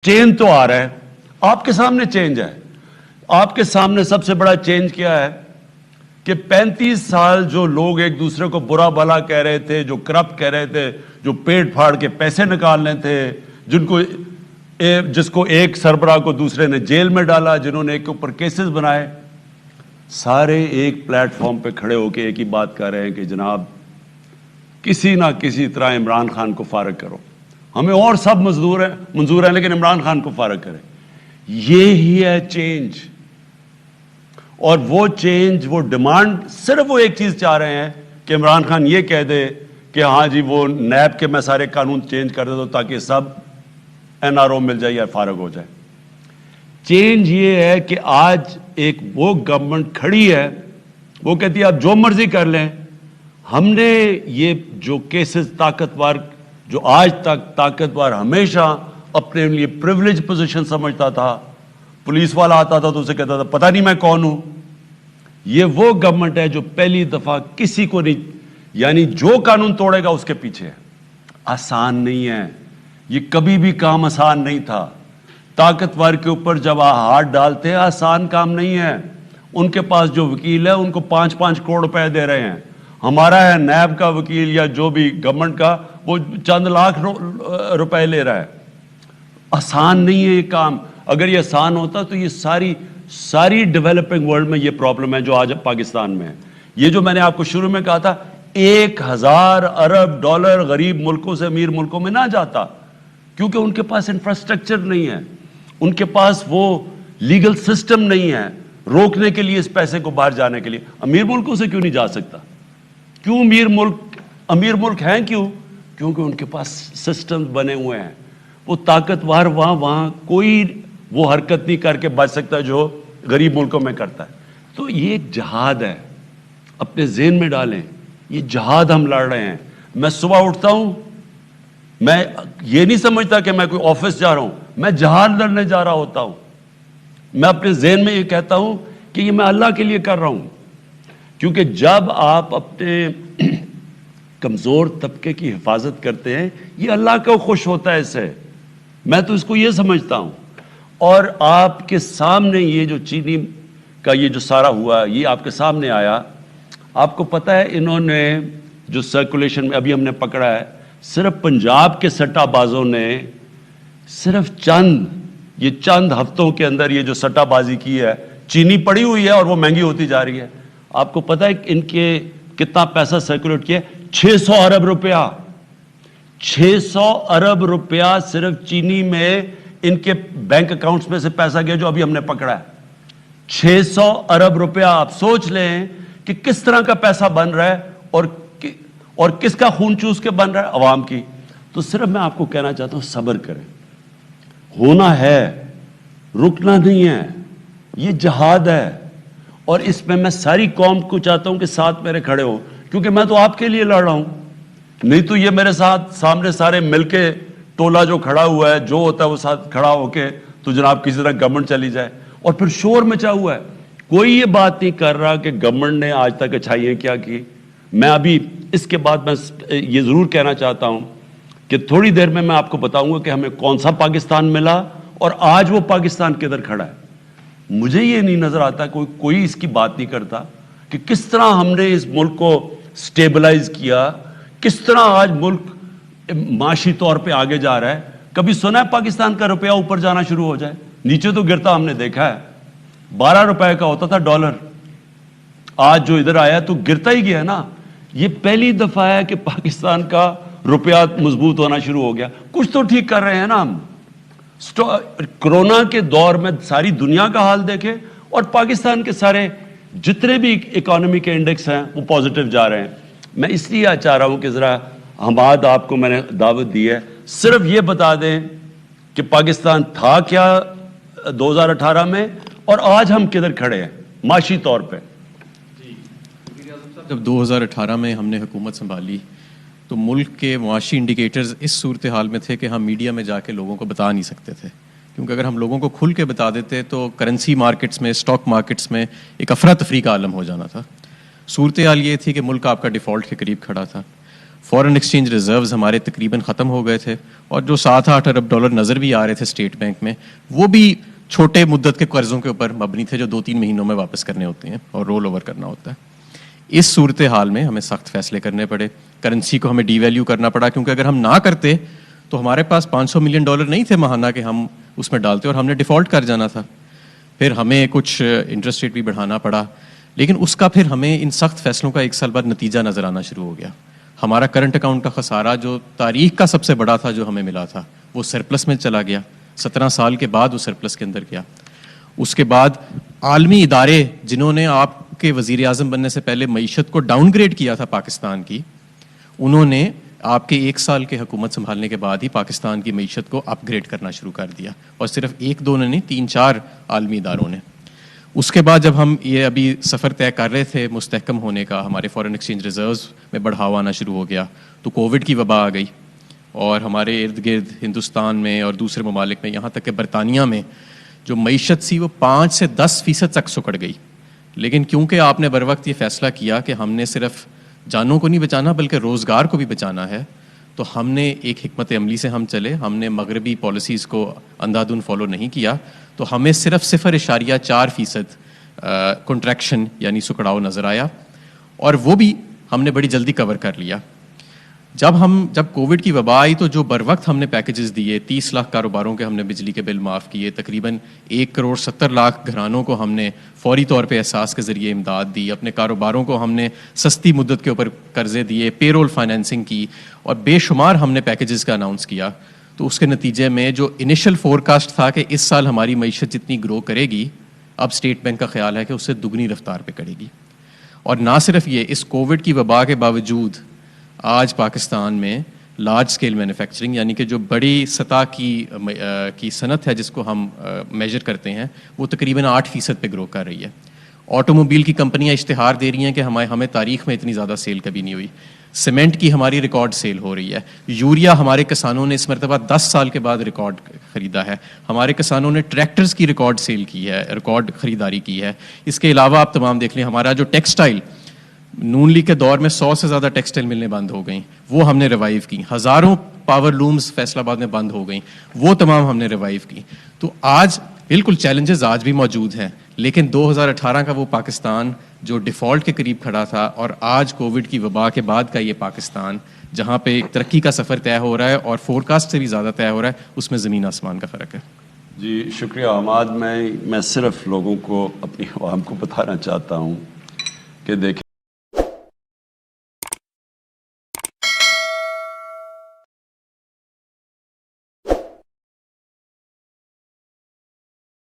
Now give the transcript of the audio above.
Change تو آ رہا ہے آپ کے سامنے، چینج ہے آپ کے سامنے. سب سے بڑا چینج کیا ہے کہ 35 سال جو لوگ ایک دوسرے کو برا بھلا کہہ رہے تھے، جو کرپٹ کہہ رہے تھے، جو پیٹ پھاڑ کے پیسے نکالنے تھے، جس کو ایک سربراہ کو دوسرے نے جیل میں ڈالا، جنہوں نے ایک کے اوپر کیسز بنائے، سارے ایک پلیٹ فارم پہ کھڑے ہو کے ایک ہی بات کر رہے ہیں کہ جناب کسی نہ کسی طرح عمران خان کو فارغ کرو. ہمیں اور سب منظور ہیں لیکن عمران خان کو فارغ کریں. یہ ہی ہے چینج. اور وہ چینج، وہ ڈیمانڈ، صرف وہ ایک چیز چاہ رہے ہیں کہ عمران خان یہ کہہ دے کہ ہاں جی وہ نیب کے میں سارے قانون چینج کر دیتا ہوں تاکہ سب این آر او مل جائے یا فارغ ہو جائے. چینج یہ ہے کہ آج ایک وہ گورنمنٹ کھڑی ہے، وہ کہتی ہے آپ جو مرضی کر لیں. ہم نے یہ جو کیسز طاقتور، جو آج تک طاقتور ہمیشہ اپنے لیے پریولیج پوزیشن سمجھتا تھا، پولیس والا آتا تھا تو اسے کہتا تھا پتہ نہیں میں کون ہوں. یہ وہ گورنمنٹ ہے جو پہلی دفعہ کسی کو نہیں، یعنی جو قانون توڑے گا اس کے پیچھے ہے. آسان نہیں ہے یہ، کبھی بھی کام آسان نہیں تھا. طاقتور کے اوپر جب ہاتھ ڈالتے ہیں آسان کام نہیں ہے. ان کے پاس جو وکیل ہے ان کو 5-5 کروڑ روپے دے رہے ہیں. ہمارا ہے نیب کا وکیل یا جو بھی گورنمنٹ کا، وہ چند لاکھ روپے لے رہا ہے. آسان نہیں ہے یہ کام. اگر یہ آسان ہوتا تو یہ ساری ڈیولپنگ ورلڈ میں یہ پرابلم ہے جو آج پاکستان میں ہے. یہ جو میں نے آپ کو شروع میں کہا تھا 1000 ارب ڈالر غریب ملکوں سے امیر ملکوں میں نہ جاتا، کیونکہ ان کے پاس انفراسٹرکچر نہیں ہے، ان کے پاس وہ لیگل سسٹم نہیں ہے روکنے کے لیے اس پیسے کو باہر جانے کے لیے. امیر ملکوں سے کیوں نہیں جا سکتا؟ کیوں امیر ملک ہیں؟ کیونکہ ان کے پاس سسٹم بنے ہوئے ہیں. وہ طاقتور وہاں کوئی وہ حرکت نہیں کر کے بچ سکتا جو غریب ملکوں میں کرتا ہے. تو یہ ایک جہاد ہے، اپنے ذہن میں ڈالیں. یہ جہاد ہم لڑ رہے ہیں. میں صبح اٹھتا ہوں، میں یہ نہیں سمجھتا کہ میں کوئی آفس جا رہا ہوں، میں جہاد لڑنے جا رہا ہوتا ہوں. میں اپنے ذہن میں یہ کہتا ہوں کہ یہ میں اللہ کے لیے کر رہا ہوں. کیونکہ جب آپ اپنے کمزور طبقے کی حفاظت کرتے ہیں یہ اللہ کو خوش ہوتا ہے. اس سے میں تو اس کو یہ سمجھتا ہوں. اور آپ کے سامنے یہ جو چینی کا یہ جو سارا ہوا، یہ آپ کے سامنے آیا. آپ کو پتہ ہے انہوں نے جو سرکولیشن میں ابھی ہم نے پکڑا ہے، صرف پنجاب کے سٹہ بازوں نے صرف چند ہفتوں کے اندر یہ جو سٹہ بازی کی ہے. چینی پڑی ہوئی ہے اور وہ مہنگی ہوتی جا رہی ہے. آپ کو پتہ ہے ان کے کتنا پیسہ سرکولیٹ کیا؟ 600 ارب روپیہ. 600 ارب روپیہ صرف چینی میں ان کے بینک اکاؤنٹس میں سے پیسہ گیا جو ابھی ہم نے پکڑا ہے. 600 ارب روپیہ. آپ سوچ لیں کہ کس طرح کا پیسہ بن رہا ہے اور کس کا خون چوس کے بن رہا ہے؟ عوام کی. تو صرف میں آپ کو کہنا چاہتا ہوں صبر کریں. ہونا ہے، رکنا نہیں ہے. یہ جہاد ہے اور اس میں میں ساری قوم کو چاہتا ہوں کہ ساتھ میرے کھڑے ہو، کیونکہ میں تو آپ کے لیے لڑ رہا ہوں. نہیں تو یہ میرے ساتھ سامنے سارے مل کے ٹولہ جو کھڑا ہوا ہے، جو ہوتا ہے وہ ساتھ کھڑا ہو کے تو جناب کسی طرح گورنمنٹ چلی جائے اور پھر شور مچا ہوا ہے. کوئی یہ بات نہیں کر رہا کہ گورنمنٹ نے آج تک اچھائیاں کیا کی. میں ابھی اس کے بعد میں یہ ضرور کہنا چاہتا ہوں کہ تھوڑی دیر میں آپ کو بتاؤں گا کہ ہمیں کون سا پاکستان ملا اور آج وہ پاکستان کدھر کھڑا ہے. مجھے یہ نہیں نظر آتا، کوئی اس کی بات نہیں کرتا کہ کس طرح ہم نے اس ملک کو سٹیبلائز کیا، کس طرح آج ملک معاشی طور پہ آگے جا رہا ہے. کبھی سنا ہے پاکستان کا روپیہ اوپر جانا شروع ہو جائے؟ نیچے تو گرتا ہم نے دیکھا ہے. 12 روپے کا ہوتا تھا ڈالر، آج جو ادھر آیا تو گرتا ہی گیا نا. یہ پہلی دفعہ ہے کہ پاکستان کا روپیہ مضبوط ہونا شروع ہو گیا. کچھ تو ٹھیک کر رہے ہیں نا ہم. کرونا کے دور میں ساری دنیا کا حال دیکھیں اور پاکستان کے سارے جتنے بھی اکانومی کے انڈیکس ہیں وہ پازیٹیو جا رہے ہیں. میں اس لیے چاہ رہا ہوں کہ ذرا حماد آپ کو میں نے دعوت دی ہے، صرف یہ بتا دیں کہ پاکستان تھا کیا 2018 میں اور آج ہم کدھر کھڑے ہیں معاشی طور پہ. جب 2018 میں ہم نے حکومت سنبھالی تو ملک کے معاشی انڈیکیٹرز اس صورتحال میں تھے کہ ہم میڈیا میں جا کے لوگوں کو بتا نہیں سکتے تھے، کیونکہ اگر ہم لوگوں کو کھل کے بتا دیتے تو کرنسی مارکیٹس میں، اسٹاک مارکیٹس میں ایک افراتفری کا عالم ہو جانا تھا. صورتحال یہ تھی کہ ملک آپ کا ڈیفالٹ کے قریب کھڑا تھا. فورن ایکسچینج ریزروز ہمارے تقریباً ختم ہو گئے تھے, اور جو 7-8 ارب ڈالر نظر بھی آ رہے تھے اسٹیٹ بینک میں, وہ بھی چھوٹے مدت کے قرضوں کے اوپر مبنی تھے جو 2-3 مہینوں میں واپس کرنے ہوتے ہیں اور رول اوور کرنا ہوتا ہے. اس صورتحال میں ہمیں سخت فیصلے کرنے پڑے, کرنسی کو ہمیں ڈی ویلیو کرنا پڑا, کیونکہ اگر ہم نہ کرتے تو ہمارے پاس $500 ملین نہیں تھے ماہانہ کہ ہم اس میں ڈالتے اور ہم نے ڈیفالٹ کر جانا تھا. پھر ہمیں کچھ انٹرسٹ ریٹ بھی بڑھانا پڑا, لیکن اس کا پھر ہمیں ان سخت فیصلوں کا 1 سال بعد نتیجہ نظر آنا شروع ہو گیا. ہمارا کرنٹ اکاؤنٹ کا خسارہ جو تاریخ کا سب سے بڑا تھا جو ہمیں ملا تھا, وہ سرپلس میں چلا گیا. 17 سال کے بعد وہ سرپلس کے اندر گیا. اس کے بعد عالمی ادارے جنہوں نے آپ کے وزیر اعظم بننے سے پہلے معیشت کو ڈاؤن گریڈ کیا تھا پاکستان کی, انہوں نے آپ کے 1 سال کے حکومت سنبھالنے کے بعد ہی پاکستان کی معیشت کو اپ گریڈ کرنا شروع کر دیا, اور صرف 1-2 نے نہیں, 3-4 عالمی اداروں نے. اس کے بعد جب ہم یہ ابھی سفر طے کر رہے تھے مستحکم ہونے کا, ہمارے فورن ایکسچینج ریزروز میں بڑھاوا آنا شروع ہو گیا, تو کووڈ کی وبا آ گئی, اور ہمارے ارد گرد ہندوستان میں اور دوسرے ممالک میں, یہاں تک کہ برطانیہ میں جو معیشت سی وہ 5 سے 10% تک سکڑ گئی. لیکن کیونکہ آپ نے بر وقت یہ فیصلہ کیا کہ ہم نے صرف جانوں کو نہیں بچانا بلکہ روزگار کو بھی بچانا ہے, تو ہم نے ایک حکمت عملی سے ہم چلے. ہم نے مغربی پالیسیز کو اندھا دھند فالو نہیں کیا, تو ہمیں صرف 0.4% کنٹریکشن یعنی سکڑاؤ نظر آیا, اور وہ بھی ہم نے بڑی جلدی کور کر لیا. جب کووڈ کی وبا آئی تو جو بر وقت ہم نے پیکیجز دیے, 30 لاکھ کاروباروں کے ہم نے بجلی کے بل معاف کیے, تقریباً 1.70 کروڑ گھرانوں کو ہم نے فوری طور پہ احساس کے ذریعے امداد دی, اپنے کاروباروں کو ہم نے سستی مدت کے اوپر قرضے دیے, پے رول فائنینسنگ کی, اور بے شمار ہم نے پیکیجز کا اناؤنس کیا. تو اس کے نتیجے میں جو انیشل فور کاسٹ تھا کہ اس سال ہماری معیشت جتنی گرو کرے گی, اب اسٹیٹ بینک کا خیال ہے کہ اس سے دگنی رفتار پہ کرے گی. اور نہ صرف یہ, اس کووڈ کی وبا کے باوجود آج پاکستان میں لارج سکیل مینوفیکچرنگ یعنی کہ جو بڑی سطح کی صنعت ہے جس کو ہم میجر کرتے ہیں, وہ تقریباً 8% پہ گرو کر رہی ہے. آٹو موبائل کی کمپنیاں اشتہار دے رہی ہیں کہ ہمیں تاریخ میں اتنی زیادہ سیل کبھی نہیں ہوئی. سیمنٹ کی ہماری ریکارڈ سیل ہو رہی ہے. یوریا ہمارے کسانوں نے اس مرتبہ 10 سال کے بعد ریکارڈ خریدا ہے. ہمارے کسانوں نے ٹریکٹرز کی ریکارڈ سیل کی ہے, ریکارڈ خریداری کی ہے. اس کے علاوہ آپ تمام دیکھ لیں, ہمارا جو ٹیکسٹائل, نون لیگ کے دور میں 100 سے زیادہ ٹیکسٹائل ملیں بند ہو گئیں, وہ ہم نے ریوائیو کی. ہزاروں پاور لومز فیصل آباد میں بند ہو گئیں, وہ تمام ہم نے ریوائیو کی. تو آج بالکل چیلنجز آج بھی موجود ہیں, لیکن 2018 کا وہ پاکستان جو ڈیفالٹ کے قریب کھڑا تھا, اور آج کووڈ کی وبا کے بعد کا یہ پاکستان جہاں پہ ایک ترقی کا سفر طے ہو رہا ہے اور فور کاسٹ سے بھی زیادہ طے ہو رہا ہے, اس میں زمین آسمان کا فرق ہے. جی شکریہ حماد. میں صرف لوگوں کو, اپنی عوام کو بتانا چاہتا ہوں کہ دیکھیں